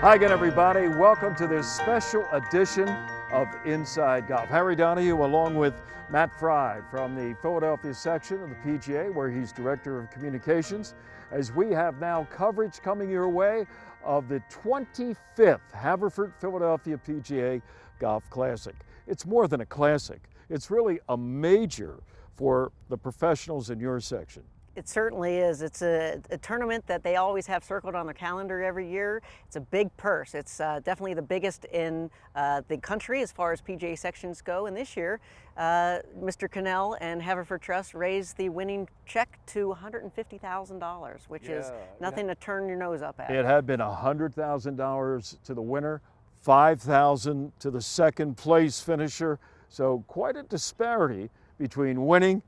Hi again, everybody. Welcome to this special edition of Inside Golf. Harry Donahue along with Matt Fry from the Philadelphia section of the PGA, where he's Director of Communications, as we have now coverage coming your way of the 25th Haverford Philadelphia PGA Golf Classic. It's more than a classic. It's really a major for the professionals in your section. It certainly is. It's a tournament that they always have circled on their calendar every year. It's a big purse. It's definitely the biggest in the country as far as PGA sections go. And this year, Mr. Cannell and Haverford Trust raised the winning check to $150,000, which is nothing to turn your nose up at. It had been $100,000 to the winner, $5,000 to the second place finisher. So quite a disparity between winning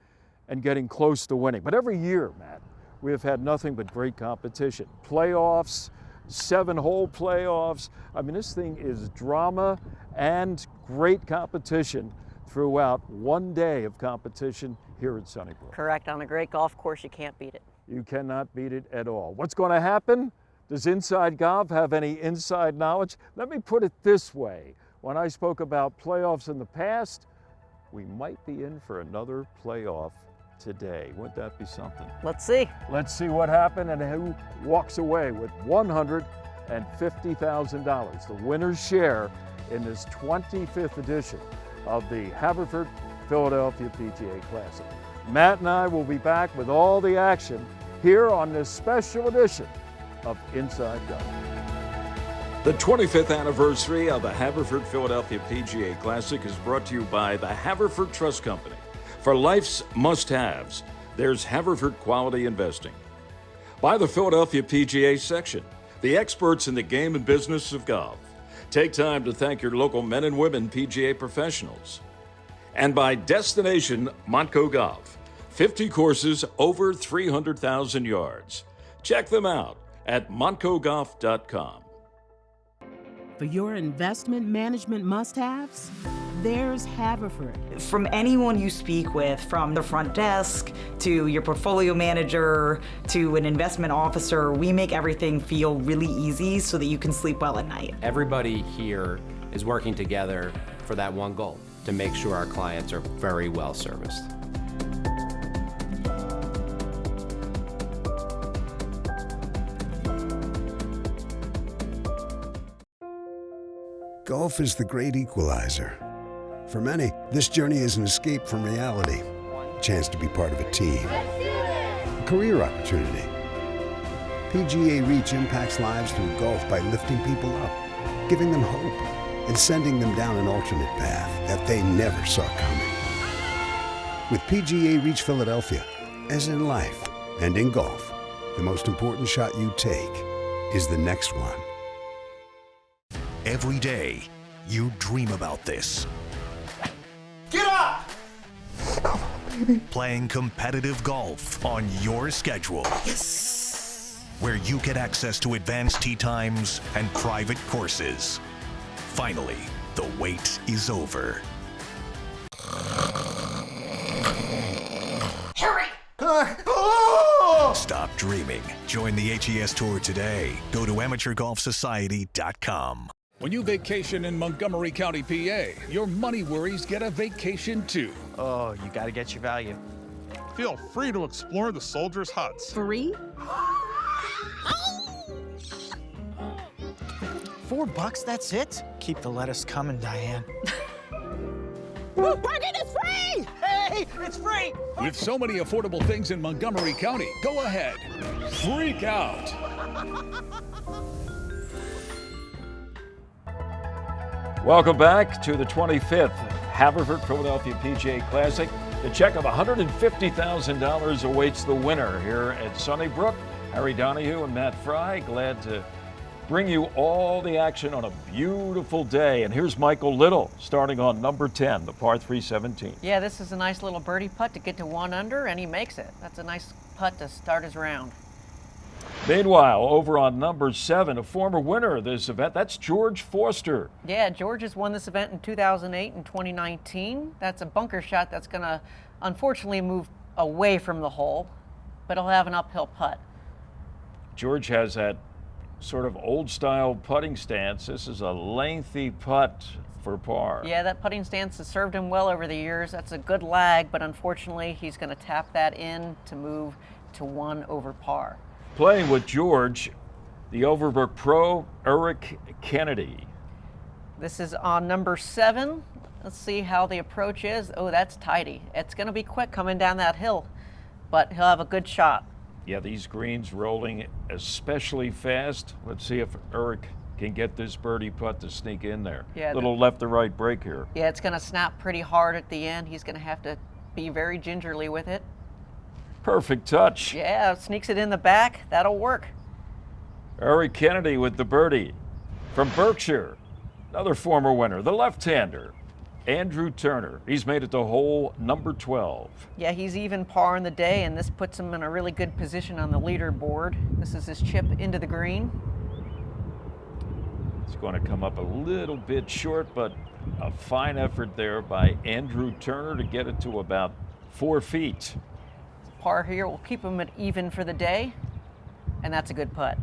and getting close to winning. But every year, Matt, we have had nothing but great competition. Playoffs, 7-hole playoffs. I mean, this thing is drama and great competition throughout one day of competition here at Sunnybrook. Correct. On a great golf course, you can't beat it. You cannot beat it at all. What's going to happen? Does Inside Golf have any inside knowledge? Let me put it this way. When I spoke about playoffs in the past, we might be in for another playoff today. Wouldn't that be something? Let's see. Let's see what happened and who walks away with $150,000, the winner's share in this 25th edition of the Haverford Philadelphia PGA Classic. Matt and I will be back with all the action here on this special edition of Inside Golf. The 25th anniversary of the Haverford Philadelphia PGA Classic is brought to you by the Haverford Trust Company. For life's must-haves, there's Haverford Quality Investing. By the Philadelphia PGA section, the experts in the game and business of golf. Take time to thank your local men and women PGA professionals. And by Destination Montco Golf, 50 courses over 300,000 yards. Check them out at montcogolf.com. For your investment management must-haves, there's Haverford. From anyone you speak with, from the front desk to your portfolio manager to an investment officer, we make everything feel really easy so that you can sleep well at night. Everybody here is working together for that one goal, to make sure our clients are very well serviced. Golf is the great equalizer. For many, this journey is an escape from reality, a chance to be part of a team, a career opportunity. PGA Reach impacts lives through golf by lifting people up, giving them hope, and sending them down an alternate path that they never saw coming. With PGA Reach Philadelphia, as in life and in golf, the most important shot you take is the next one. Every day, you dream about this. Get up! Come on, baby. Playing competitive golf on your schedule. Yes! Where you get access to advanced tee times and private courses. Finally, the wait is over. Harry! Stop dreaming. Join the HES Tour today. Go to amateurgolfsociety.com. When you vacation in Montgomery County, PA, your money worries get a vacation too. Oh, you gotta get your value. Feel free to explore the soldiers' huts. Free? $4, that's it? Keep the lettuce coming, Diane. Parking is free! Hey, it's free! With so many affordable things in Montgomery County, go ahead. Freak out. Welcome back to the 25th Haverford Philadelphia PGA Classic. The check of $150,000 awaits the winner here at Sunnybrook. Harry Donahue and Matt Fry, glad to bring you all the action on a beautiful day. And here's Michael Little starting on number 10, the par 3 17. Yeah, this is a nice little birdie putt to get to 1 under, and he makes it. That's a nice putt to start his round. Meanwhile, over on number 7, a former winner of this event, that's George Foster. Yeah, George has won this event in 2008 and 2019. That's a bunker shot that's going to unfortunately move away from the hole, but he'll have an uphill putt. George has that sort of old-style putting stance. This is a lengthy putt for par. Yeah, that putting stance has served him well over the years. That's a good lag, but unfortunately he's going to tap that in to move to 1 over par. Playing with George, the Overbrook pro, Eric Kennedy. This is on number 7. Let's see how the approach is. Oh, that's tidy. It's going to be quick coming down that hill, but he'll have a good shot. Yeah, these greens rolling especially fast. Let's see if Eric can get this birdie putt to sneak in there. Yeah, little left to right break here. Yeah, it's going to snap pretty hard at the end. He's going to have to be very gingerly with it. Perfect touch. Yeah, sneaks it in the back. That'll work. Eric Kennedy with the birdie. From Berkshire, another former winner, the left-hander, Andrew Turner. He's made it to hole number 12. Yeah, he's even par in the day, and this puts him in a really good position on the leaderboard. This is his chip into the green. It's going to come up a little bit short, but a fine effort there by Andrew Turner to get it to about 4 feet. Par here will keep him at even for the day, and that's a good putt.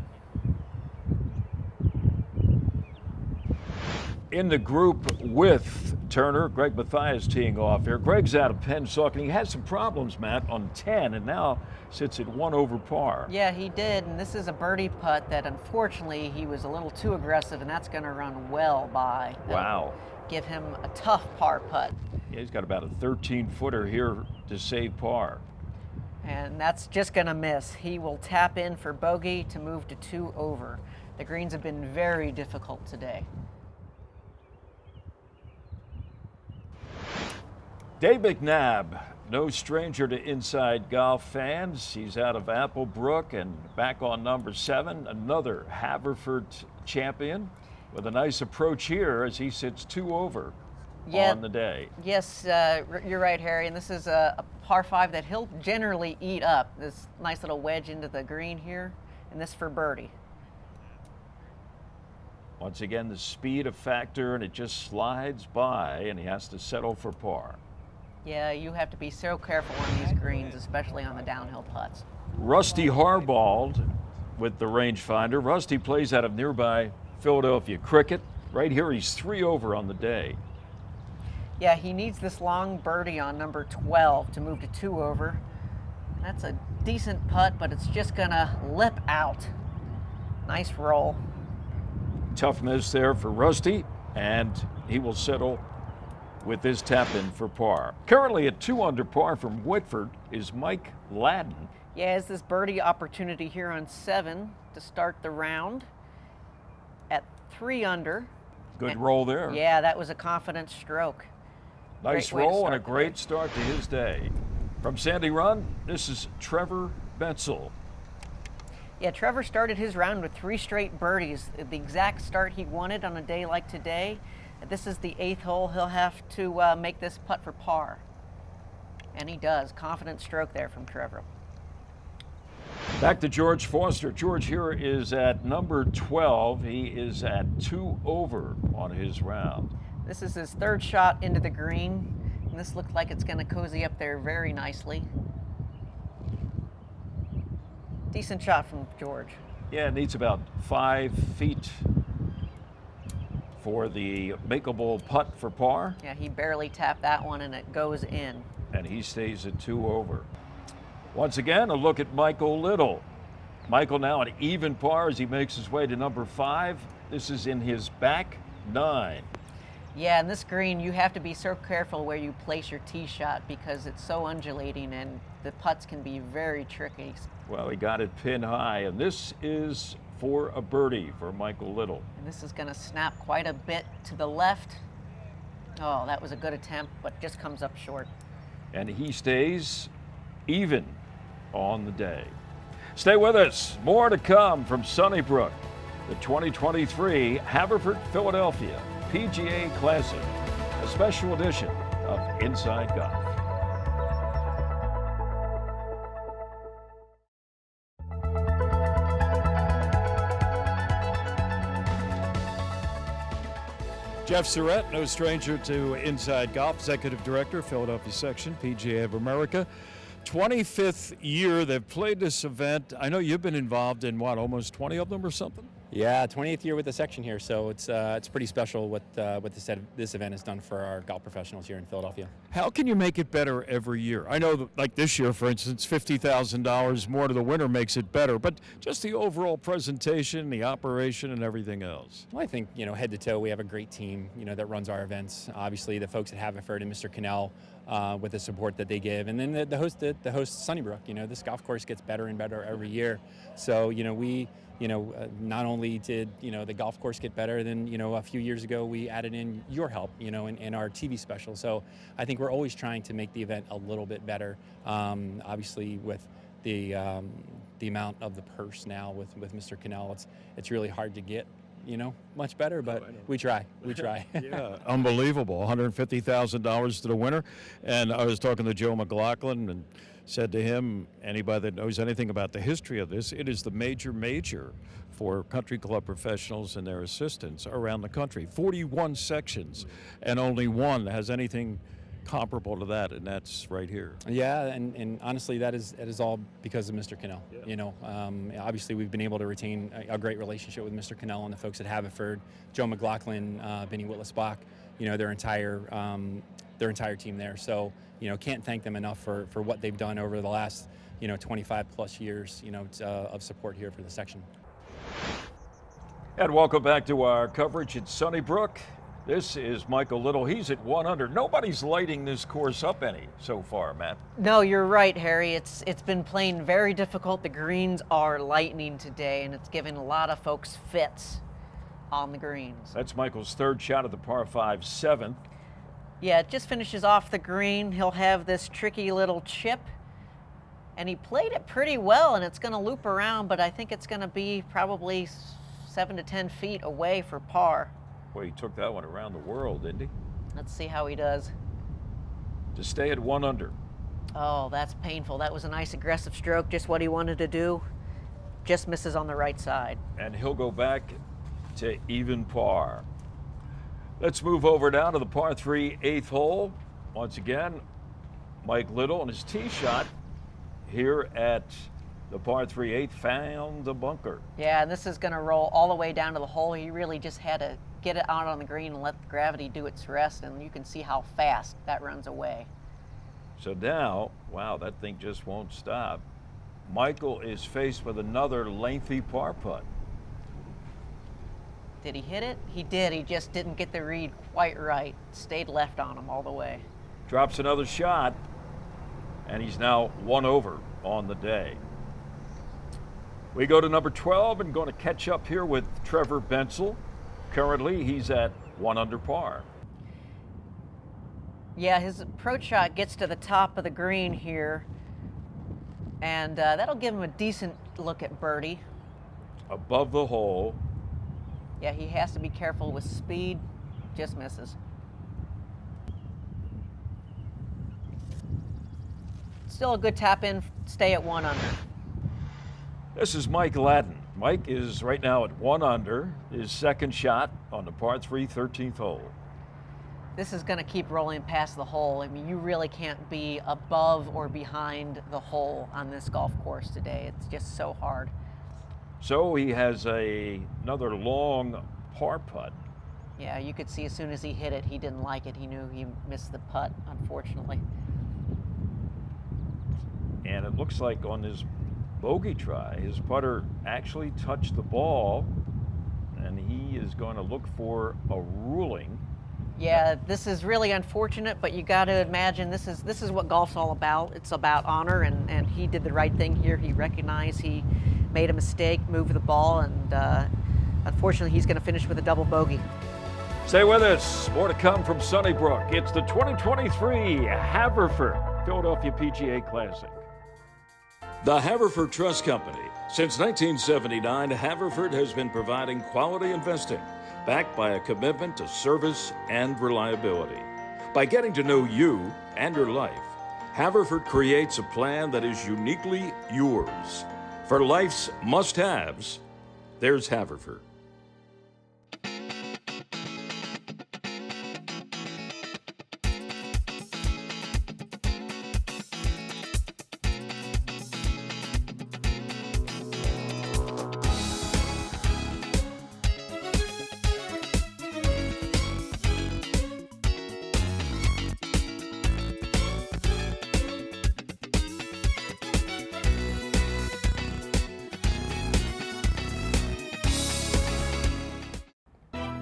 In the group with Turner, Greg Mathias teeing off here. Greg's out of Pennsauken. He had some problems, Matt, on 10, and now sits at 1 over par. Yeah, he did, and this is a birdie putt that unfortunately he was a little too aggressive, and that's going to run well by. Wow. Give him a tough par putt. Yeah, he's got about a 13-footer here to save par. And that's just going to miss. He will tap in for bogey to move to 2 over. The greens have been very difficult today. Dave McNabb, no stranger to Inside Golf fans. He's out of Applebrook and back on number 7, another Haverford champion with a nice approach here as he sits 2 over on the day. Yes, you're right, Harry, and this is a par 5 that he'll generally eat up. This nice little wedge into the green here, and this for birdie. Once again, the speed a factor, and it just slides by, and he has to settle for par. Yeah, you have to be so careful on these greens, especially on the downhill putts. Rusty Harbald with the rangefinder. Rusty plays out of nearby Philadelphia Cricket. Right here, he's 3 over on the day. Yeah, he needs this long birdie on number 12 to move to 2 over. That's a decent putt, but it's just gonna lip out. Nice roll. Tough miss there for Rusty, and he will settle with this tap in for par. Currently at 2 under par from Whitford is Mike Ladden. Yeah, it's this birdie opportunity here on 7 to start the round at 3 under. Good roll there. Yeah, that was a confident stroke. Nice roll and a great start to his day. From Sandy Run, this is Trevor Betzel. Yeah, Trevor started his round with 3 straight birdies, the exact start he wanted on a day like today. This is the 8th hole. He'll have to make this putt for par. And he does. Confident stroke there from Trevor. Back to George Foster. George here is at number 12. He is at 2 over on his round. This is his 3rd shot into the green. And this looks like it's going to cozy up there very nicely. Decent shot from George. Yeah, it needs about 5 feet for the makeable putt for par. Yeah, he barely tapped that one and it goes in. And he stays at 2 over. Once again, a look at Michael Little. Michael now at even par as he makes his way to number 5. This is in his back 9. Yeah, and this green, you have to be so careful where you place your tee shot because it's so undulating and the putts can be very tricky. Well, he got it pin high, and this is for a birdie for Michael Little. And this is going to snap quite a bit to the left. Oh, that was a good attempt, but just comes up short. And he stays even on the day. Stay with us. More to come from Sunnybrook, the 2023 Haverford Philadelphia PGA Classic, a special edition of Inside Golf. Jeff Surratt, no stranger to Inside Golf, Executive Director, Philadelphia Section, PGA of America. 25th year they've played this event. I know you've been involved in, what, almost 20 of them or something? Yeah, 28th year with the section here, so it's pretty special what this event has done for our golf professionals here in Philadelphia. How can you make it better every year? I know that, like this year, for instance, $50,000 more to the winner makes it better, but just the overall presentation, the operation, and everything else. Well, I think, head to toe, we have a great team, that runs our events. Obviously, the folks at Haverford and Mr. Cannell with the support that they give, and then the host Sunnybrook. This golf course gets better and better every year. So, we. Not only did, the golf course get better, then, a few years ago we added in your help, in our TV special. So I think we're always trying to make the event a little bit better. Obviously with the amount of the purse now with Mr. Cannell, it's really hard to get, much better, but we try. Yeah, unbelievable. $150,000 to the winner. And I was talking to Joe McLaughlin and said to him, anybody that knows anything about the history of this, it is the major for country club professionals and their assistants around the country. 41 sections, and only one has anything comparable to that, and that's right here. Yeah, and honestly, that is all because of Mr. Cannell. Yeah. Obviously, we've been able to retain a great relationship with Mr. Cannell and the folks at Haverford, Joe McLaughlin, Vinny Whitlis-Bach, their entire team there. So, can't thank them enough for what they've done over the last, 25 plus years, of support here for the section. And welcome back to our coverage at Sunnybrook. This is Michael Little. He's at 1 under. Nobody's lighting this course up any so far, Matt. No, you're right, Harry. It's been playing very difficult. The greens are lightning today, and it's given a lot of folks fits on the greens. That's Michael's third shot of the par 5 7th. Yeah, it just finishes off the green. He'll have this tricky little chip, and he played it pretty well, and it's going to loop around, but I think it's going to be probably 7 to 10 feet away for par. Well, he took that one around the world, didn't he? Let's see how he does. To stay at 1 under. Oh, that's painful. That was a nice aggressive stroke, just what he wanted to do. Just misses on the right side. And he'll go back to even par. Let's move over now to the par 3 8th hole. Once again, Mike Little and his tee shot here at the par 3 8th found the bunker. Yeah, and this is going to roll all the way down to the hole. He really just had to get it out on the green and let the gravity do its rest, and you can see how fast that runs away. So now, wow, that thing just won't stop. Michael is faced with another lengthy par putt. Did he hit it? He did. He just didn't get the read quite right. Stayed left on him all the way. Drops another shot, and he's now 1 over on the day. We go to number 12 and going to catch up here with Trevor Bensel. Currently, he's at 1 under par. Yeah, his approach shot gets to the top of the green here, and that'll give him a decent look at birdie. Above the hole. Yeah, he has to be careful with speed. Just misses. Still a good tap in, stay at 1 under. This is Mike Ladden. Mike is right now at 1 under, his second shot on the par 3 13th hole. This is going to keep rolling past the hole. I mean, you really can't be above or behind the hole on this golf course today. It's just so hard. So he has another long par putt. Yeah, you could see as soon as he hit it, he didn't like it. He knew he missed the putt, unfortunately. And it looks like on his bogey try, his putter actually touched the ball, and he is going to look for a ruling. Yeah, this is really unfortunate, but you got to imagine this is what golf's all about. It's about honor, and he did the right thing here. He recognized he made a mistake, moved the ball, and unfortunately he's going to finish with a double bogey. Stay with us. More to come from Sunnybrook. It's the 2023 Haverford Philadelphia PGA Classic. The Haverford Trust Company. Since 1979, Haverford has been providing quality investing, backed by a commitment to service and reliability. By getting to know you and your life, Haverford creates a plan that is uniquely yours. For life's must-haves, there's Haverford.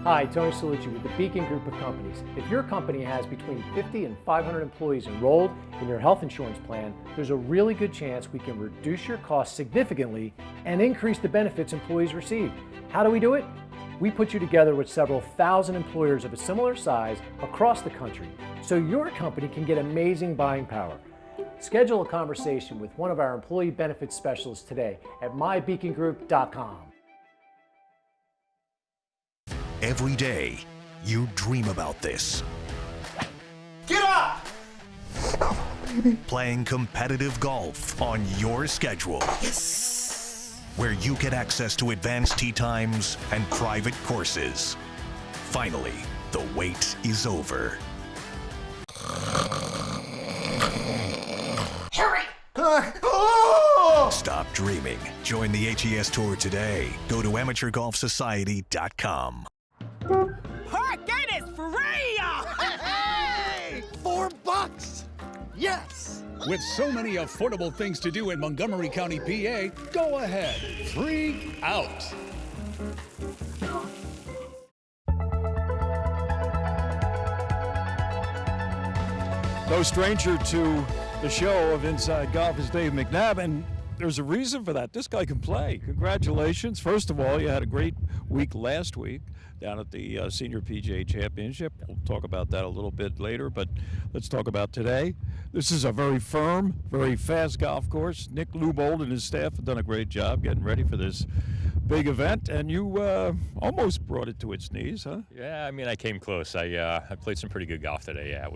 Hi, Tony Salucci with the Beacon Group of Companies. If your company has between 50 and 500 employees enrolled in your health insurance plan, there's a really good chance we can reduce your costs significantly and increase the benefits employees receive. How do we do it? We put you together with several thousand employers of a similar size across the country, so your company can get amazing buying power. Schedule a conversation with one of our employee benefits specialists today at mybeacongroup.com. Every day, you dream about this. Get up! Playing competitive golf on your schedule. Yes! Where you get access to advanced tee times and private courses. Finally, the wait is over. Hurry! Stop dreaming. Join the HES Tour today. Go to amateurgolfsociety.com. Parking is free! Hey! $4! Yes! With so many affordable things to do in Montgomery County, PA, go ahead, freak out. No stranger to the show of Inside Golf is Dave McNabb, and there's a reason for that. This guy can play. Congratulations. First of all, you had a great week last week down at the Senior PGA Championship. We'll talk about that a little bit later, but let's talk about today. This is a very firm, very fast golf course. Nick Lubold and his staff have done a great job getting ready for this big event, and you almost brought it to its knees, huh? Yeah, I mean, I came close. I played some pretty good golf today. Yeah,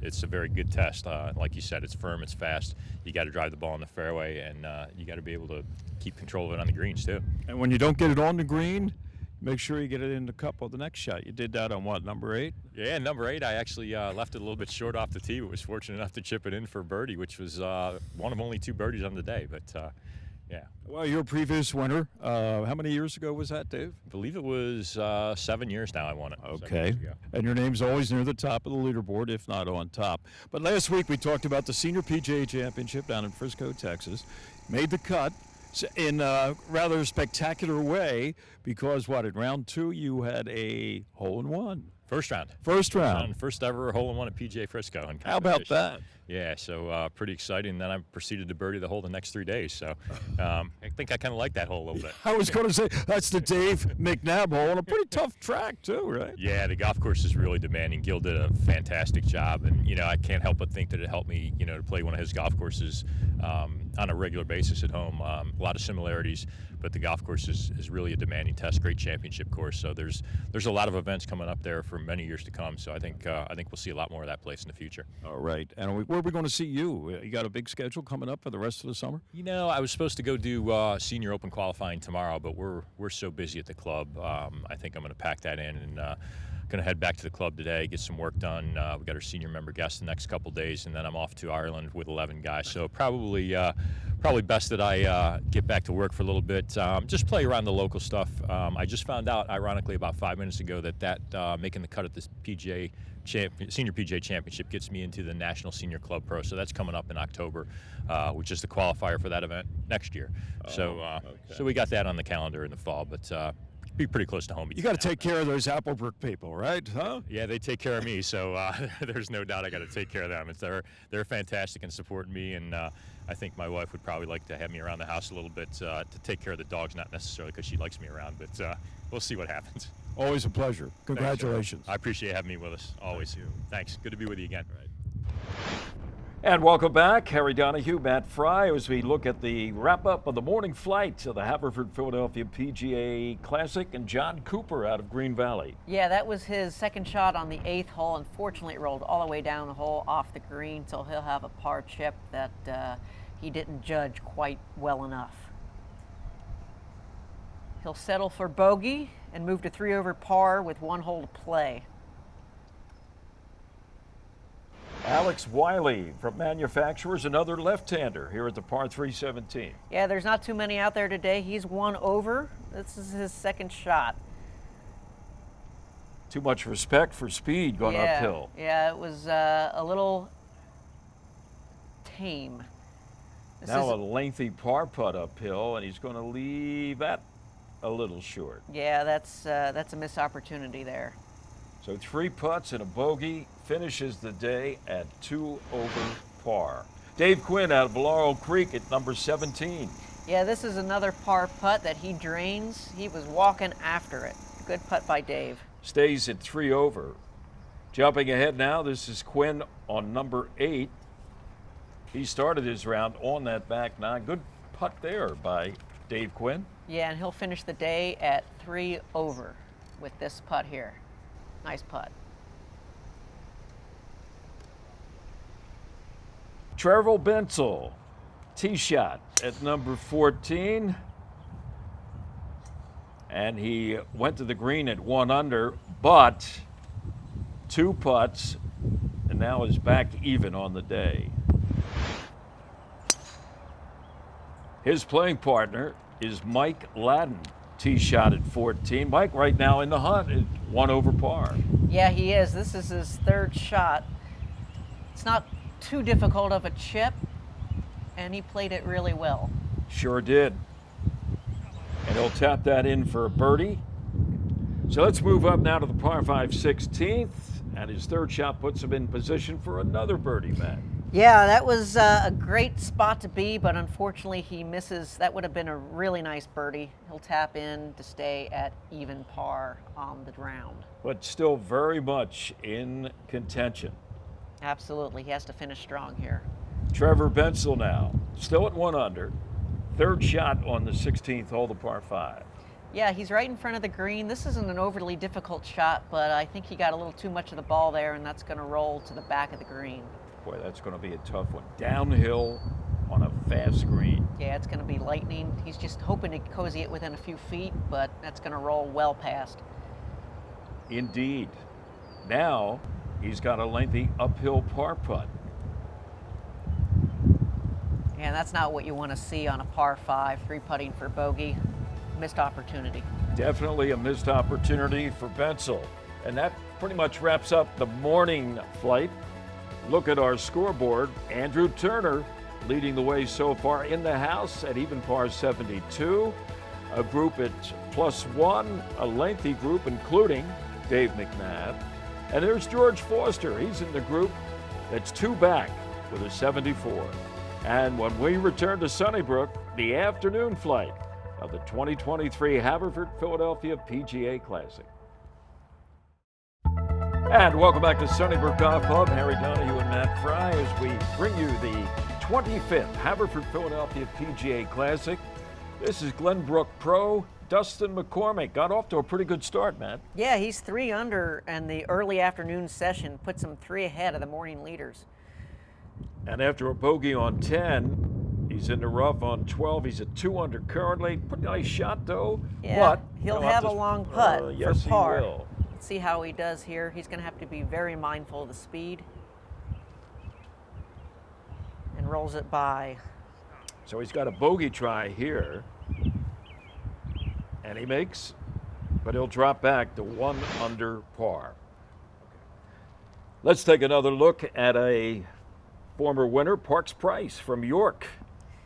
it's a very good test. Like you said, it's firm, it's fast. You got to drive the ball in the fairway, and you got to be able to keep control of it on the greens too. And when you don't get it on the green, make sure you get it in the cup on the next shot. You did that on what, number 8? Yeah, number 8, I actually left it a little bit short off the tee, but was fortunate enough to chip it in for birdie, which was one of only 2 birdies on the day. But yeah. Well, you're a previous winner. How many years ago was that, Dave? I believe it was 7 years now I won it. Okay. And your name's always near the top of the leaderboard, if not on top. But last week we talked about the Senior PGA Championship down in Frisco, Texas. Made the cut in a rather spectacular way because, what, in round 2 you had a hole-in-one. First round. First round. First ever hole-in-one at PGA Frisco. How about that? Yeah, so pretty exciting. And then I proceeded to birdie the hole the next 3 days. So I think I kind of like that hole a little bit. I was going to say, that's the Dave McNabb hole, and a pretty tough track too, right? Yeah, the golf course is really demanding. Gil did a fantastic job, and I can't help but think that it helped me, to play one of his golf courses on a regular basis at home. A lot of similarities, but the golf course is really a demanding test. Great championship course. So there's a lot of events coming up there for many years to come. So I think we'll see a lot more of that place in the future. All right. And where are we going to see you? You got a big schedule coming up for the rest of the summer? I was supposed to go do Senior Open qualifying tomorrow, but we're so busy at the club. I think I'm going to pack that in and going to head back to the club today, get some work done. We got our senior member guest the next couple days, and then I'm off to Ireland with 11 guys. So probably best that I get back to work for a little bit. Just play around the local stuff. I just found out, ironically, about 5 minutes ago that making the cut at this Senior PGA Championship gets me into the National Senior Club Pro. So that's coming up in October, which is the qualifier for that event next year. So we got that on the calendar in the fall, but be pretty close to home. You got to take care of those Applebrook people, right? Huh? Yeah, they take care of me, so there's no doubt I got to take care of them. They're fantastic and supporting me, and I think my wife would probably like to have me around the house a little bit to take care of the dogs, not necessarily because she likes me around, but we'll see what happens. Always a pleasure. Congratulations. Thanks, I appreciate having me with us, always. Thanks. Good to be with you again. And welcome back, Harry Donahue, Matt Fry, as we look at the wrap-up of the morning flight of the Haverford Philadelphia PGA Classic, and John Cooper out of Green Valley. Yeah, that was his second shot on the 8th hole. Unfortunately, it rolled all the way down the hole off the green, so he'll have a par chip that he didn't judge quite well enough. He'll settle for bogey and move to 3 over par with 1 hole to play. Alex Wiley from Manufacturers, another left-hander here at the par 317. Yeah, there's not too many out there today. He's 1 over. This is his second shot. Too much respect for speed going uphill. Yeah, it was a little tame. Now a lengthy par putt uphill, and he's going to leave that a little short. Yeah, that's a missed opportunity there. So 3 putts and a bogey, finishes the day at 2 over par. Dave Quinn out of Laurel Creek at number 17. Yeah, this is another par putt that he drains. He was walking after it. Good putt by Dave. Stays at 3 over. Jumping ahead now, this is Quinn on number 8. He started his round on that back 9. Good putt there by Dave Quinn. Yeah, and he'll finish the day at 3 over with this putt here. Nice putt. Trevor Bensel, tee shot at number 14. And he went to the green at 1 under, but 2 putts, and now is back even on the day. His playing partner is Mike Ladden, tee shot at 14. Mike right now in the hunt at 1 over par. Yeah, he is. This is his 3rd shot. It's not too difficult of a chip, and he played it really well. Sure did. And he'll tap that in for a birdie. So let's move up now to the par 5 16th, and his 3rd shot puts him in position for another birdie, Matt. Yeah, that was a great spot to be, but unfortunately he misses. That would have been a really nice birdie. He'll tap in to stay at even par on the round. But still very much in contention. Absolutely, he has to finish strong here. Trevor Bensel now, still at 1 under. 3rd shot on the 16th hole, the par 5. Yeah, he's right in front of the green. This isn't an overly difficult shot, but I think he got a little too much of the ball there, and that's going to roll to the back of the green. Boy, that's going to be a tough one. Downhill on a fast green. Yeah, it's going to be lightning. He's just hoping to cozy it within a few feet, but that's going to roll well past. Indeed. Now he's got a lengthy uphill par putt. And that's not what you want to see on a par 5, 3 putting for bogey. Missed opportunity. Definitely a missed opportunity for Bensel. And that pretty much wraps up the morning flight. Look at our scoreboard. Andrew Turner leading the way so far in the house at even par 72. A group at +1, a lengthy group including Dave McNabb. And there's George Foster. He's in the group that's 2 back with a 74. And when we return to Sunnybrook, the afternoon flight of the 2023 Haverford Philadelphia PGA Classic. And welcome back to Sunnybrook Golf Club. Harry Donahue and Matt Fry as we bring you the 25th Haverford Philadelphia PGA Classic. This is Glenbrook Pro. Dustin McCormick got off to a pretty good start, Matt. Yeah, he's 3 under, and the early afternoon session puts him 3 ahead of the morning leaders. And after a bogey on 10, he's in the rough on 12. He's at 2 under currently. Pretty nice shot, though. Yeah, but he'll have a long putt yes, for par. He will. Let's see how he does here. He's going to have to be very mindful of the speed. And rolls it by. So he's got a bogey try here. And he makes, but he'll drop back to 1 under par. Let's take another look at a former winner, Parks Price from York.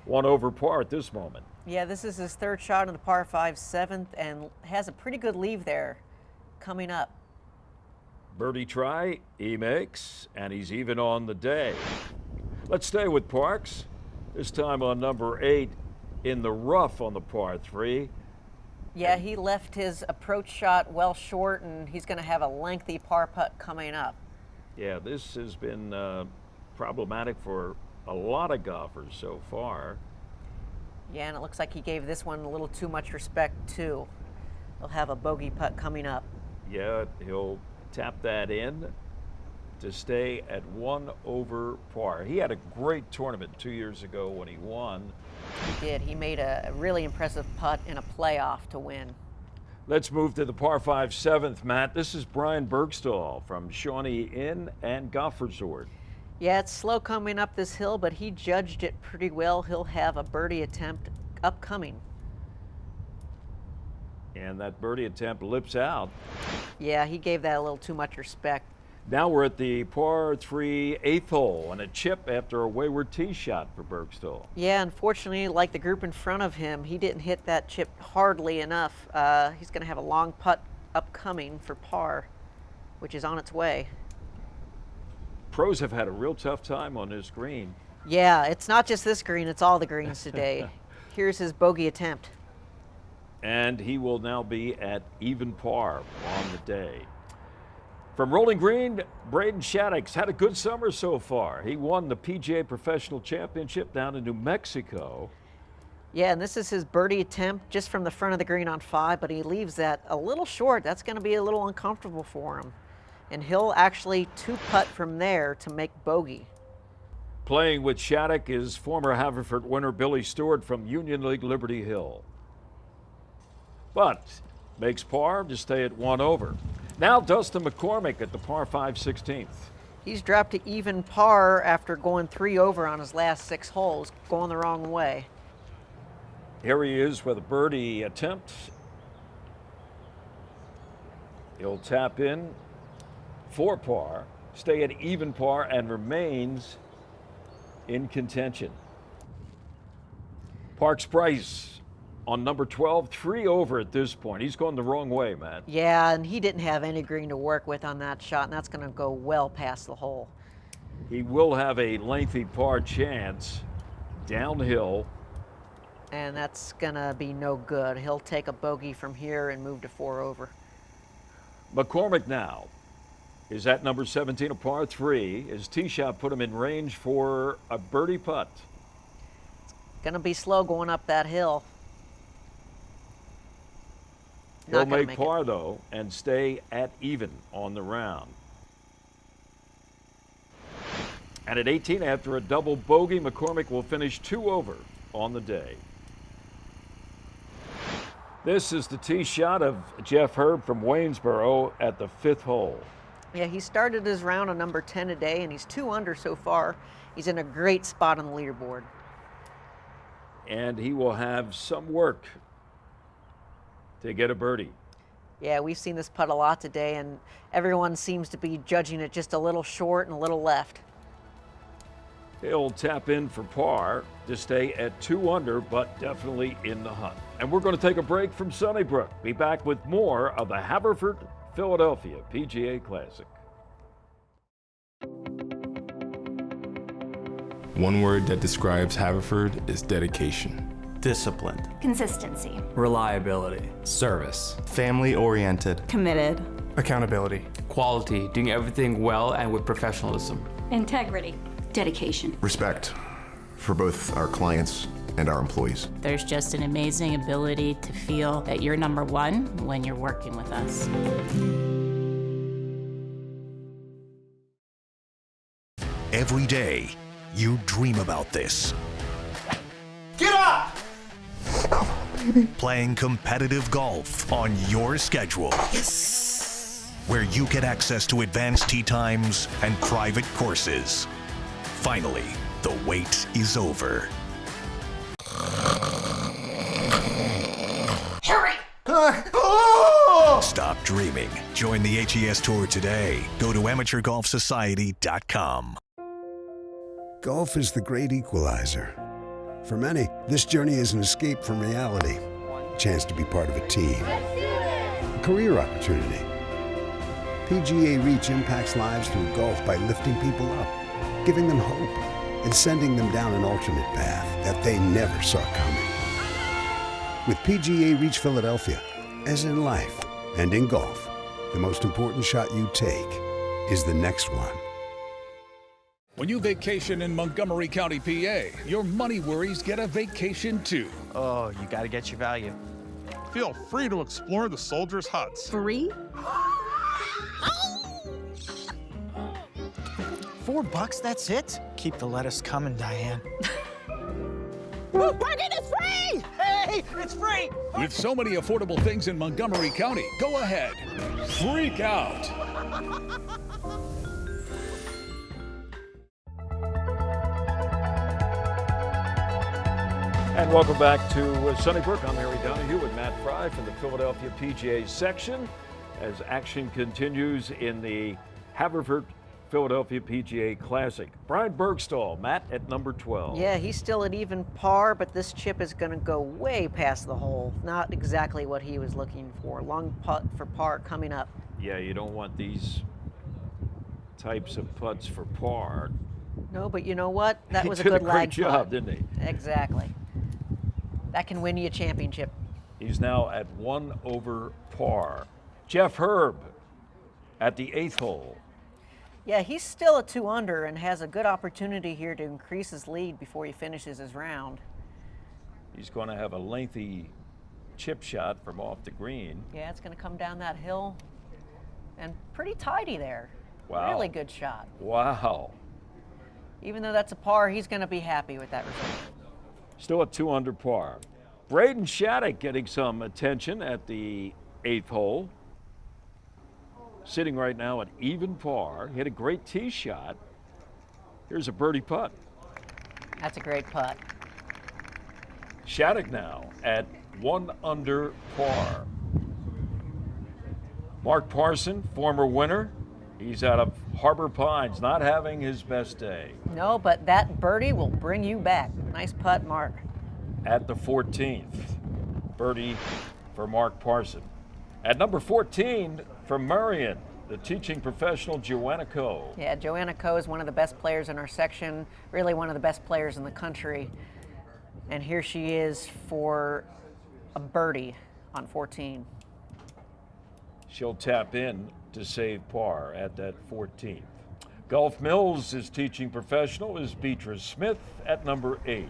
1 over par at this moment. Yeah, this is his 3rd shot on the par 5 7th and has a pretty good leave there coming up. Birdie try, he makes, and he's even on the day. Let's stay with Parks, this time on number 8 in the rough on the par 3. Yeah, he left his approach shot well short, and he's going to have a lengthy par putt coming up. Yeah, this has been problematic for a lot of golfers so far. Yeah, and it looks like he gave this one a little too much respect, too. He'll have a bogey putt coming up. Yeah, he'll tap that in to stay at 1 over par. He had a great tournament 2 years ago when he won. He did. He made a really impressive putt in a playoff to win. Let's move to the par 5 7th, Matt. This is Brian Bergstall from Shawnee Inn and Golf Resort. Yeah, it's slow coming up this hill, but he judged it pretty well. He'll have a birdie attempt upcoming. And that birdie attempt lips out. Yeah, he gave that a little too much respect. Now we're at the par 3 8th hole and a chip after a wayward tee shot for Bergstall. Yeah, unfortunately, like the group in front of him, he didn't hit that chip hardly enough. He's going to have a long putt upcoming for par, which is on its way. Pros have had a real tough time on this green. Yeah, it's not just this green, it's all the greens today. Here's his bogey attempt. And he will now be at even par on the day. From Rolling Green, Braden Shattuck's had a good summer so far. He won the PGA Professional Championship down in New Mexico. Yeah, and this is his birdie attempt just from the front of the green on 5, but he leaves that a little short. That's going to be a little uncomfortable for him. And he'll actually 2-putt from there to make bogey. Playing with Shattuck is former Haverford winner Billy Stewart from Union League Liberty Hill. But makes par to stay at 1 over. Now Dustin McCormick at the par 5 16th. He's dropped to even par after going 3 over on his last 6 holes, going the wrong way. Here he is with a birdie attempt. He'll tap in for par, stay at even par, and remains in contention. Parks Price on number 12, 3 over at this point. He's going the wrong way, Matt. Yeah, and he didn't have any green to work with on that shot, and that's going to go well past the hole. He will have a lengthy par chance downhill. And that's going to be no good. He'll take a bogey from here and move to 4 over. McCormick now is at number 17, a par 3. His tee shot put him in range for a birdie putt. It's going to be slow going up that hill. He'll make par, though, and stay at even on the round. And at 18, after a double bogey, McCormick will finish 2 over on the day. This is the tee shot of Jeff Herb from Waynesboro at the 5th hole. Yeah, he started his round on number 10 today, and he's 2 under so far. He's in a great spot on the leaderboard. And he will have some work to get a birdie. Yeah, we've seen this putt a lot today, and everyone seems to be judging it just a little short and a little left. He'll tap in for par to stay at 2 under, but definitely in the hunt. And we're going to take a break from Sunnybrook. Be back with more of the Haverford Philadelphia PGA Classic. One word that describes Haverford is dedication. Disciplined. Consistency. Reliability. Service. Family-oriented. Committed. Accountability. Quality. Doing everything well and with professionalism. Integrity. Dedication. Respect for both our clients and our employees. There's just an amazing ability to feel that you're number one when you're working with us. Every day, you dream about this. Get up! Come on, baby. Playing competitive golf on your schedule. Yes! Where you get access to advanced tee times and private courses. Finally, the wait is over. Hurry! Stop dreaming. Join the HES Tour today. Go to amateurgolfsociety.com. Golf is the great equalizer. For many, this journey is an escape from reality. A chance to be part of a team. A career opportunity. PGA Reach impacts lives through golf by lifting people up, giving them hope, and sending them down an alternate path that they never saw coming. With PGA Reach Philadelphia, as in life and in golf, the most important shot you take is the next one. When you vacation in Montgomery County, PA, your money worries get a vacation too. Oh, you gotta get your value. Feel free to explore the soldiers' huts. Free? $4, that's it? Keep the lettuce coming, Diane. Parking is free! Hey, it's free! With so many affordable things in Montgomery County, go ahead. Freak out. And welcome back to Sunnybrook. I'm Harry Donahue with Matt Fry from the Philadelphia PGA section as action continues in the Haverford Philadelphia PGA Classic. Brian Bergstall, Matt, at number 12. Yeah, he's still at even par, but this chip is going to go way past the hole. Not exactly what he was looking for. Long putt for par coming up. Yeah, you don't want these types of putts for par. No, but you know what? That was a He did good a great lag job, putt. didn't he? Exactly. That can win you a championship. He's now at 1 over par. Jeff Herb at the 8th hole. Yeah, he's still at 2 under and has a good opportunity here to increase his lead before he finishes his round. He's going to have a lengthy chip shot from off the green. Yeah, it's going to come down that hill and pretty tidy there. Wow. Really good shot. Wow. Even though that's a par, he's going to be happy with that result. Still at 2 under par. Braden Shattuck getting some attention at the 8th hole. Sitting right now at even par. Hit a great tee shot. Here's a birdie putt. That's a great putt. Shattuck now at 1 under par. Mark Parson, former winner. He's out of Harbor Pines, not having his best day. No, but that birdie will bring you back. Nice putt, Mark. At the 14th, birdie for Mark Parson. At number 14, from Marion, the teaching professional Joanna Coe. Yeah, Joanna Coe is one of the best players in our section, really one of the best players in the country. And here she is for a birdie on 14. She'll tap in to save par at that 14th. Gulf Mills' teaching professional is Beatrice Smith at number 8.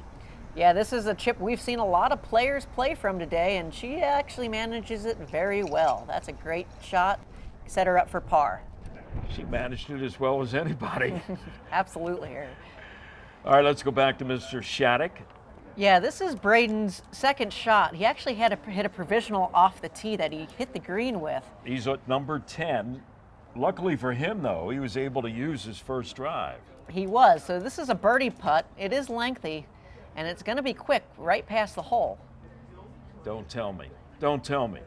Yeah, this is a chip we've seen a lot of players play from today, and she actually manages it very well. That's a great shot. Set her up for par. She managed it as well as anybody. Absolutely. All right, let's go back to Mr. Shattuck. Yeah, this is Braden's second shot. He actually had hit a provisional off the tee that he hit the green with. He's at number 10. Luckily for him, though, he was able to use his first drive. He was. So this is a birdie putt. It is lengthy, and it's going to be quick right past the hole. Don't tell me. Don't tell me.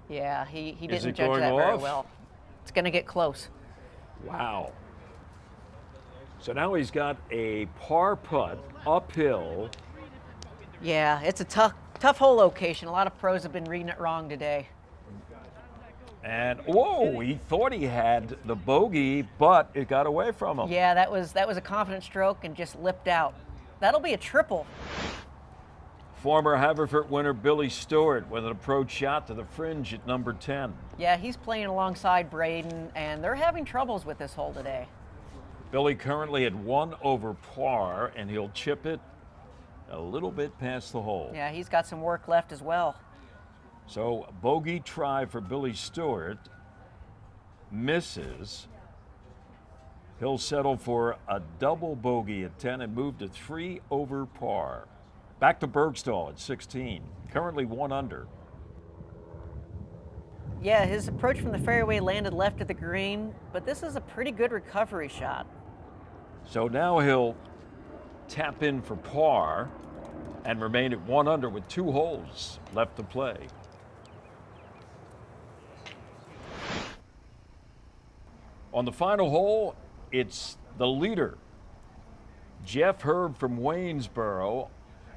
Yeah, he Is didn't it judge going that very off? well. It's going to get close. Wow. So now he's got a par putt uphill. Yeah, it's a tough hole location. A lot of pros have been reading it wrong today. And whoa, he thought he had the bogey, but it got away from him. Yeah, that was a confident stroke and just lipped out. That'll be a triple. Former Haverford winner Billy Stewart with an approach shot to the fringe at number 10. Yeah, he's playing alongside Braden, and they're having troubles with this hole today. Billy currently at 1 over par, and he'll chip it a little bit past the hole. Yeah, he's got some work left as well. So bogey try for Billy Stewart, misses. He'll settle for a double bogey at 10 and move to 3 over par. Back to Bergstall at 16, currently 1 under. Yeah, his approach from the fairway landed left of the green, but this is a pretty good recovery shot. So now he'll tap in for par and remain at 1 under with 2 holes left to play. On the final hole, it's the leader, Jeff Herb from Waynesboro.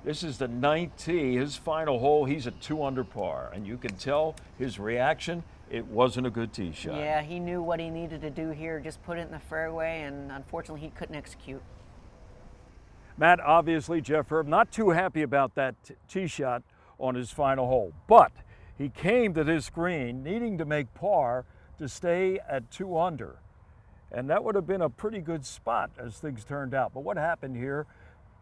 This is the 9th tee, his final hole. He's at 2 under par, and you can tell his reaction. It wasn't a good tee shot. Yeah, he knew what he needed to do here, just put it in the fairway, and unfortunately he couldn't execute. Matt, obviously Jeff Herb not too happy about that tee shot on his final hole, but he came to this green needing to make par to stay at 2 under. And that would have been a pretty good spot as things turned out. But what happened here?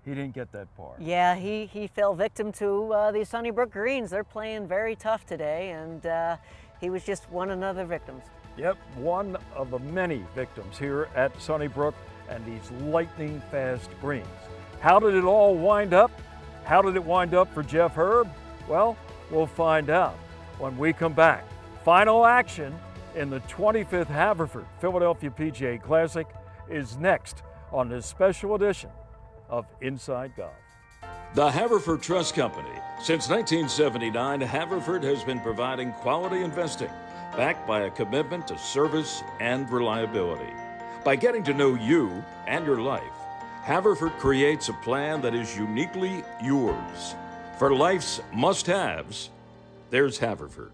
He didn't get that par. Yeah, he fell victim to these Sunnybrook greens. They're playing very tough today, and he was just one of the victims. Yep, one of the many victims here at Sunnybrook and these lightning fast greens. How did it all wind up? How did it wind up for Jeff Herb? Well, we'll find out when we come back. Final action in the 25th Haverford Philadelphia PGA Classic is next on this special edition of Inside Golf. The Haverford Trust Company. Since 1979, Haverford has been providing quality investing, backed by a commitment to service and reliability. By getting to know you and your life, Haverford creates a plan that is uniquely yours. For life's must-haves, there's Haverford.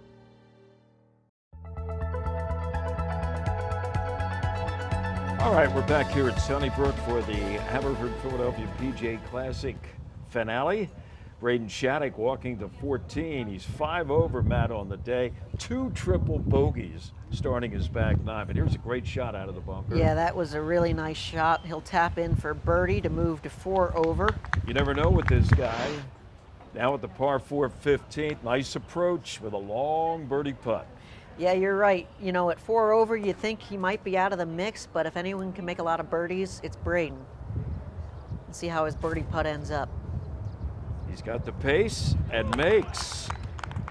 All right, we're back here at Sunnybrook for the Haverford Philadelphia PGA Classic finale. Braden Shattuck walking to 14. He's 5 over, Matt, on the day. 2 triple bogeys starting his back 9. But here's a great shot out of the bunker. Yeah, that was a really nice shot. He'll tap in for birdie to move to 4 over. You never know with this guy. Now at the par 4 15th. Nice approach with a long birdie putt. Yeah, you're right. You know, at 4 over, you think he might be out of the mix, but if anyone can make a lot of birdies, it's Braden. Let's see how his birdie putt ends up. He's got the pace and makes.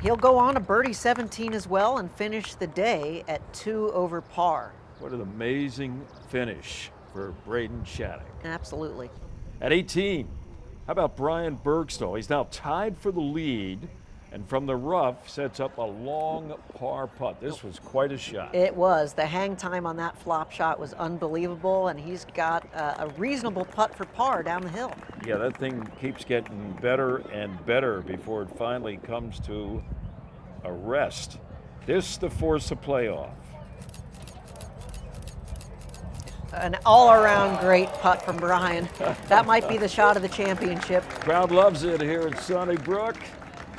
He'll go on to birdie 17 as well and finish the day at 2 over par. What an amazing finish for Braden Shattuck. Absolutely. At 18, how about Brian Bergstall? He's now tied for the lead, and from the rough sets up a long par putt. This was quite a shot. It was. The hang time on that flop shot was unbelievable, and he's got a reasonable putt for par down the hill. Yeah, that thing keeps getting better and better before it finally comes to a rest. This to force a playoff. An all-around great putt from Brian. That might be the shot of the championship. Crowd loves it here at Sunnybrook.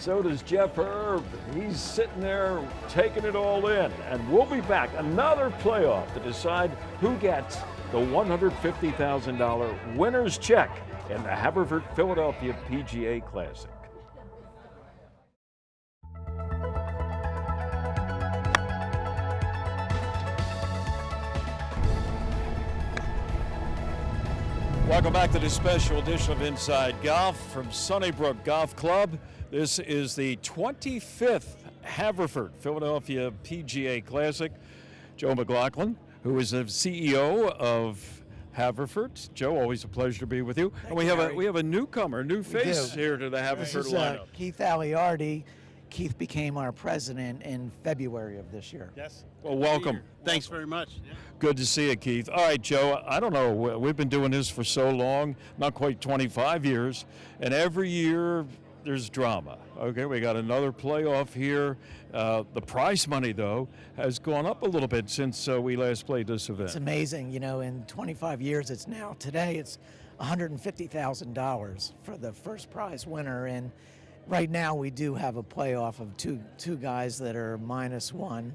So does Jeff Herb. He's sitting there taking it all in. And we'll be back. Another playoff to decide who gets the $150,000 winner's check in the Haverford Philadelphia PGA Classic. Welcome back to this special edition of Inside Golf from Sunnybrook Golf Club. This is the 25th Haverford Philadelphia PGA Classic. Joe McLaughlin, who is the CEO of Haverford. Joe, always a pleasure to be with you. And we have a newcomer, new face here to the Haverford lineup. Keith Aliardi. Keith became our president in February of this year. Yes. Well, welcome. Thanks very much. Yeah. Good to see you, Keith. All right, Joe, I don't know, we've been doing this for so long, not quite 25 years, and every year there's drama. Okay, we got another playoff here. The prize money, though, has gone up a little bit since we last played this event. It's amazing. You know, in 25 years, today it's $150,000 for the first prize winner. And right now we do have a playoff of two guys that are -1.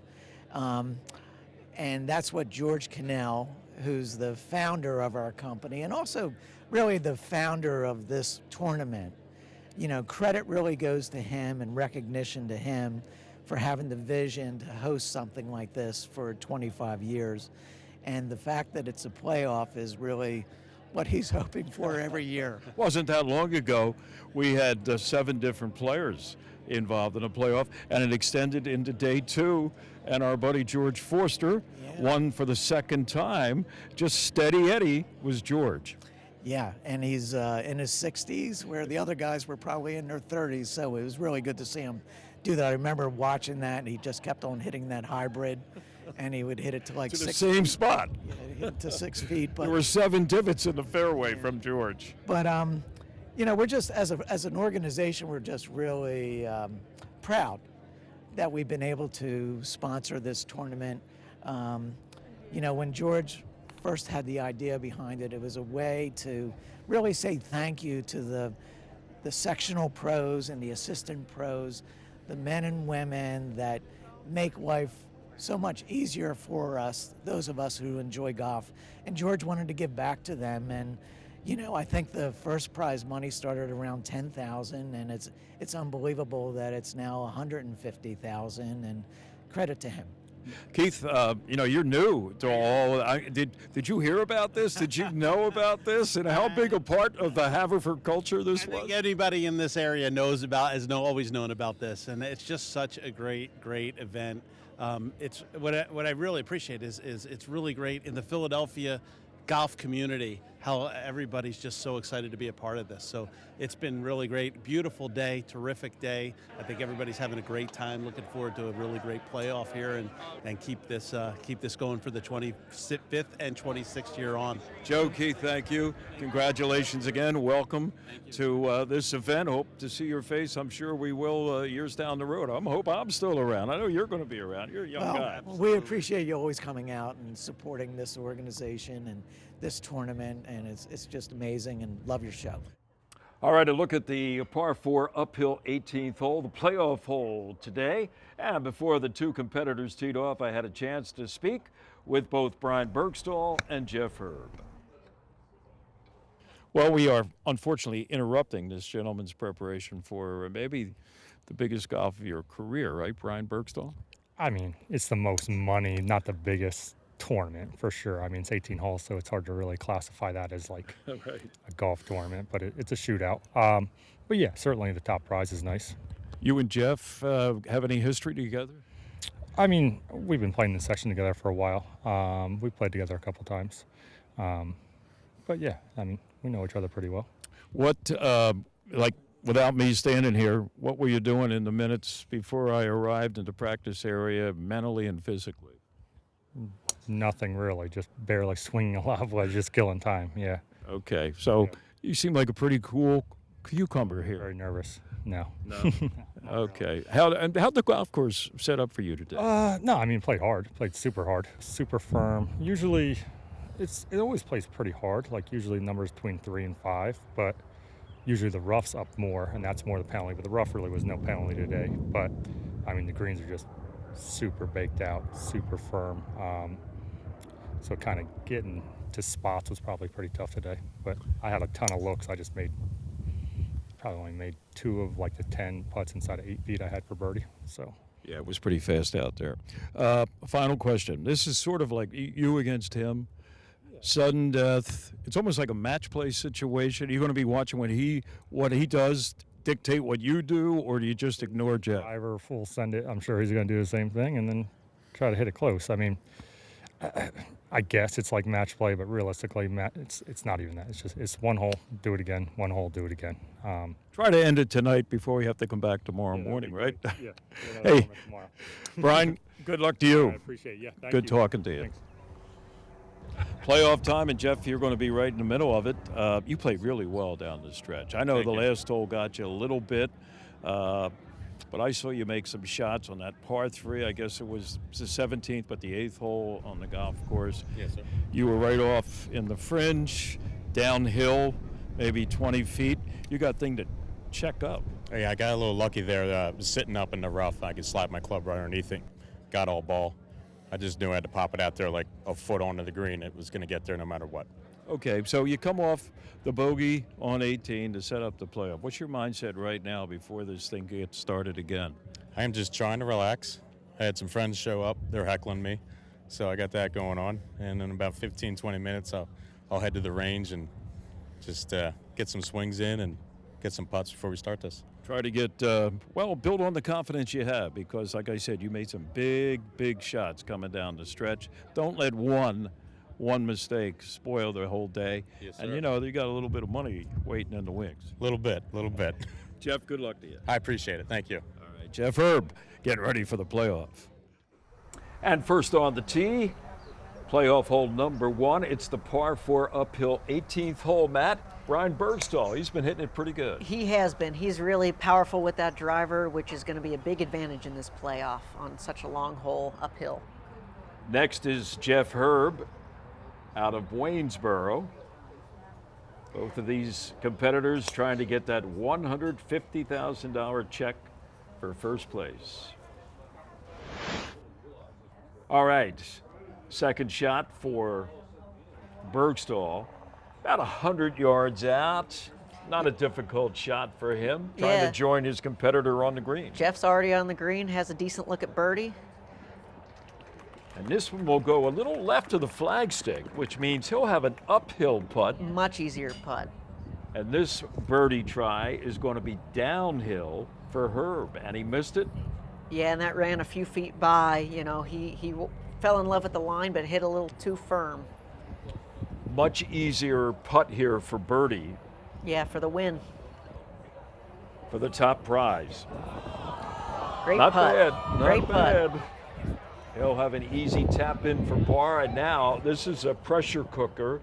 And that's what George Cannell, who's the founder of our company and also really the founder of this tournament, you know, credit really goes to him and recognition to him for having the vision to host something like this for 25 years. And the fact that it's a playoff is really what he's hoping for every year. Wasn't that long ago, we had 7 different players involved in a playoff, and it extended into day 2, and our buddy George Forster won for the second time. Just steady Eddie was George. Yeah, and he's in his 60s, where the other guys were probably in their 30s, so it was really good to see him do that. I remember watching that, and he just kept on hitting that hybrid, and he would hit it to like to 6 the same spot. Yeah, hit it to 6 feet. But there were 7 divots in the fairway from George. But you know, we're just as an organization, we're just really proud that we've been able to sponsor this tournament. You know, when George first had the idea behind it, it was a way to really say thank you to the sectional pros and the assistant pros, the men and women that make life so much easier for us, those of us who enjoy golf. And George wanted to give back to them. And you know, I think the first prize money started around $10,000, and it's unbelievable that it's now $150,000, and credit to him. Keith, you know, you're new to all. Did you hear about this? Did you know about this? And how big a part of the Haverford culture this was? I think anybody in this area knows about, always known about this, and it's just such a great event. It's what I really appreciate is it's really great in the Philadelphia golf community how everybody's just so excited to be a part of this. So it's been really great. Beautiful day, terrific day. I think everybody's having a great time. Looking forward to a really great playoff here and keep this going for the 25th and 26th year on. Joe, Keith, thank you. Congratulations again. Welcome to this event. Hope to see your face. I'm sure we will years down the road. I hope I'm still around. I know you're going to be around. You're a young guy. We appreciate you always coming out and supporting this organization and this tournament, and it's just amazing, and love your show. All right, a look at the par 4 uphill 18th hole, the playoff hole today. And before the two competitors teed off, I had a chance to speak with both Brian Bergstall and Jeff Herb. Well, we are unfortunately interrupting this gentleman's preparation for maybe the biggest golf of your career, right, Brian Bergstall? I mean, it's the most money, not the biggest tournament for sure. I mean, it's 18 holes, so it's hard to really classify that as like right. a golf tournament, but it's a shootout. But yeah, certainly the top prize is nice. You and Jeff have any history together? I mean, we've been playing this section together for a while. We played together a couple times. But yeah, I mean, we know each other pretty well. What, like, without me standing here, what were you doing in the minutes before I arrived in the practice area, mentally and physically? Nothing really, just barely swinging a lot of wedges, just killing time, yeah. Okay, so you seem like a pretty cool cucumber here. Very nervous, no. Okay, how'd the golf course set up for you today? No, I mean, played hard, played super hard, super firm. Usually, it always plays pretty hard, like usually numbers between 3 and 5, but usually the rough's up more, and that's more the penalty, but the rough really was no penalty today. But, I mean, the greens are just super baked out, super firm. So kind of getting to spots was probably pretty tough today. But I had a ton of looks. I just probably only made 2 of like the 10 putts inside of 8 feet I had for birdie. So yeah, it was pretty fast out there. Final question. This is sort of like you against him. Sudden death. It's almost like a match play situation. Are you going to be watching what he does dictate what you do, or do you just ignore Jeff? Driver, full send it. I'm sure he's going to do the same thing and then try to hit it close. I mean, I guess it's like match play, but realistically, it's not even that. It's one hole, do it again. One hole, do it again. Try to end it tonight before we have to come back tomorrow morning, right? Yeah. Hey, Brian, good luck to you. I appreciate it. Yeah, thank good you. Talking to you. Thanks. Playoff time, and Jeff, you're going to be right in the middle of it. You played really well down the stretch. I know the last hole got you a little bit, but I saw you make some shots on that par 3. I guess it was the 17th, but the 8th hole on the golf course. Yes, sir. You were right off in the fringe, downhill, maybe 20 feet. You got thing to check up. Yeah, I got a little lucky there. Sitting up in the rough, I could slide my club right underneath it. Got all ball. I just knew I had to pop it out there like a foot onto the green. It was going to get there no matter what. Okay, so you come off the bogey on 18 to set up the playoff. What's your mindset right now before this thing gets started again? I am just trying to relax. I had some friends show up. They're heckling me. So I got that going on. And in about 15, 20 minutes, I'll head to the range and just get some swings in and get some putts before we start this. Try to get, build on the confidence you have because, like I said, you made some big, big shots coming down the stretch. Don't let one mistake spoil the whole day. Yes, sir. And, you know, you got a little bit of money waiting in the wings. Little bit. Jeff, good luck to you. I appreciate it. Thank you. All right, Jeff Herb, getting ready for the playoff. And first on the tee, playoff hole number 1. It's the par 4 uphill 18th hole, Matt. Brian Bergstall, he's been hitting it pretty good. He has been. He's really powerful with that driver, which is going to be a big advantage in this playoff on such a long hole uphill. Next is Jeff Herb out of Waynesboro. Both of these competitors trying to get that $150,000 check for first place. All right, second shot for Bergstall. About 100 yards out. Not a difficult shot for him. Trying to join his competitor on the green. Jeff's already on the green, has a decent look at birdie. And this one will go a little left of the flagstick, which means he'll have an uphill putt. Much easier putt. And this birdie try is going to be downhill for Herb, and he missed it. Yeah, and that ran a few feet by. You know, he fell in love with the line, but hit a little too firm. Much easier putt here for birdie Yeah, for the win. for the top prize. Great Not putt. bad. Not Great bad. putt. He'll have an easy tap in for par, and now this is a pressure cooker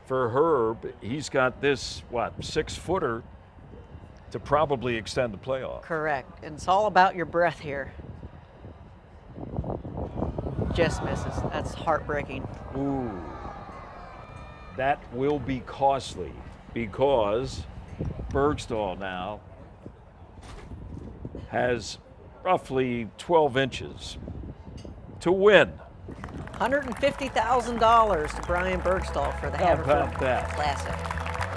for Herb. He's got this, 6-footer to probably extend the playoff. Correct. And it's all about your breath here. Just misses. That's heartbreaking. Ooh. That will be costly because Bergstall now has roughly 12 inches to win. $150,000 to Brian Bergstall for the How Haverford about that? Classic.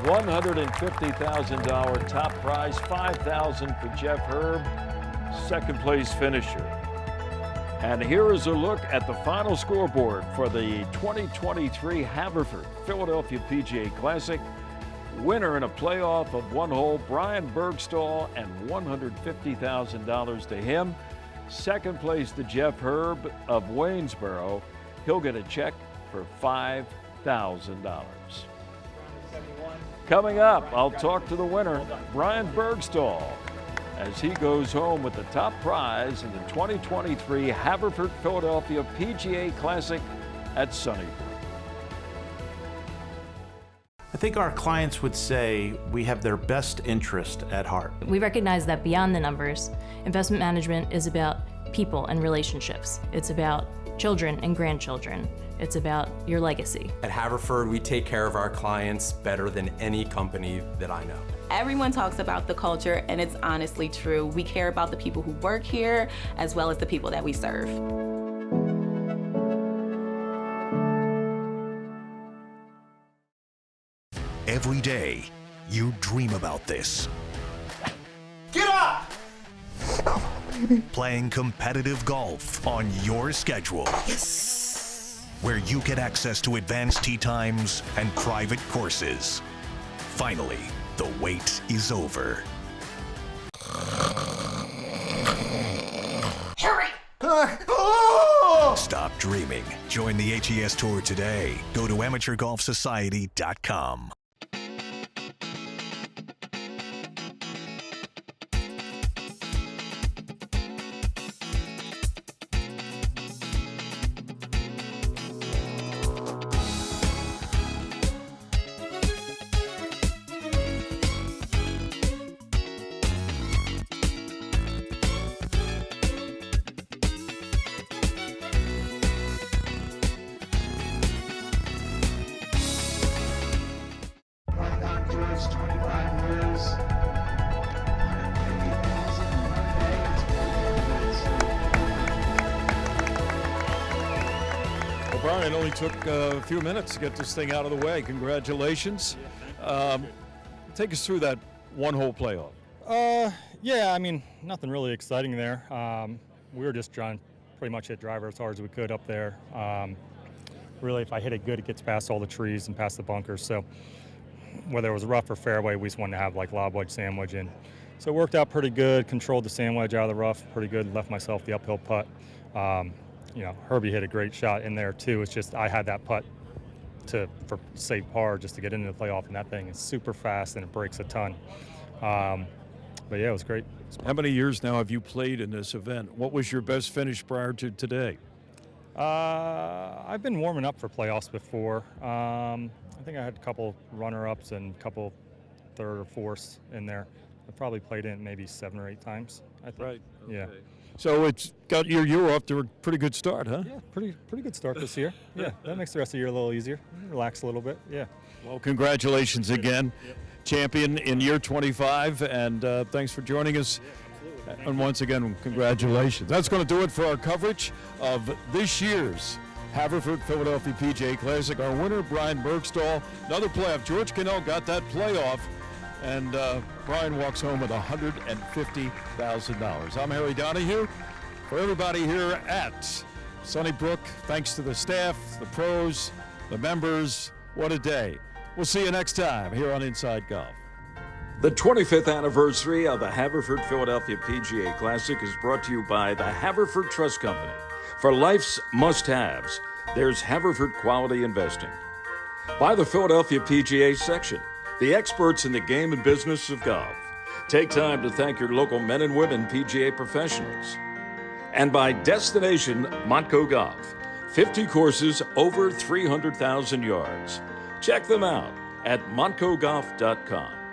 $150,000 top prize, $5,000 for Jeff Herb, second place finisher. And here is a look at the final scoreboard for the 2023 Haverford Philadelphia PGA Classic. Winner in a playoff of one hole, Brian Bergstall, and $150,000 to him. Second place to Jeff Herb of Waynesboro. He'll get a check for $5,000. Coming up, I'll talk to the winner, Brian Bergstall, as he goes home with the top prize in the 2023 Haverford Philadelphia PGA Classic at Sunnybrook. I think our clients would say we have their best interest at heart. We recognize that beyond the numbers, investment management is about people and relationships. It's about children and grandchildren. It's about your legacy. At Haverford, we take care of our clients better than any company that I know. Everyone talks about the culture, and it's honestly true. We care about the people who work here as well as the people that we serve. Every day, you dream about this. Get up! Playing competitive golf on your schedule. Yes! Where you get access to advanced tee times and private courses. Finally, the wait is over. Hurry! Stop dreaming. Join the HES Tour today. Go to amateurgolfsociety.com. Brian, it only took a few minutes to get this thing out of the way. Congratulations. Take us through that one-hole playoff. Yeah, I mean, nothing really exciting there. We were just trying to pretty much hit driver as hard as we could up there. Really, if I hit it good, it gets past all the trees and past the bunkers. So whether it was rough or fairway, we just wanted to have like lob wedge, sand wedge in. So it worked out pretty good, controlled the sand wedge out of the rough pretty good, left myself the uphill putt. You know, Herbie hit a great shot in there too. It's just I had that putt for save par just to get into the playoff, and that thing is super fast and it breaks a ton. But yeah, it was great. How many years now have you played in this event? What was your best finish prior to today? I've been warming up for playoffs before. I think I had a couple runner-ups and a couple third or fourths in there. I probably played in it maybe 7 or 8 times, I think. Right. Okay. Yeah. So it's got you're off to a pretty good start, huh? Yeah, pretty good start this year. Yeah, that makes the rest of the year a little easier. Relax a little bit. Yeah. Well, congratulations again, champion in year 25, and thanks for joining us. And once again, congratulations. That's going to do it for our coverage of this year's Haverford Philadelphia PGA Classic. Our winner, Brian Bergstall, another playoff. George Cannell got that playoff, and Brian walks home with $150,000. I'm Harry Donahue. For everybody here at Sunnybrook, thanks to the staff, the pros, the members, what a day. We'll see you next time here on Inside Golf. The 25th anniversary of the Haverford Philadelphia PGA Classic is brought to you by the Haverford Trust Company. For life's must-haves, there's Haverford Quality Investing. By the Philadelphia PGA section, the experts in the game and business of golf. Take time to thank your local men and women PGA professionals. And by Destination Montco Golf, 50 courses, over 300,000 yards. Check them out at montcogolf.com.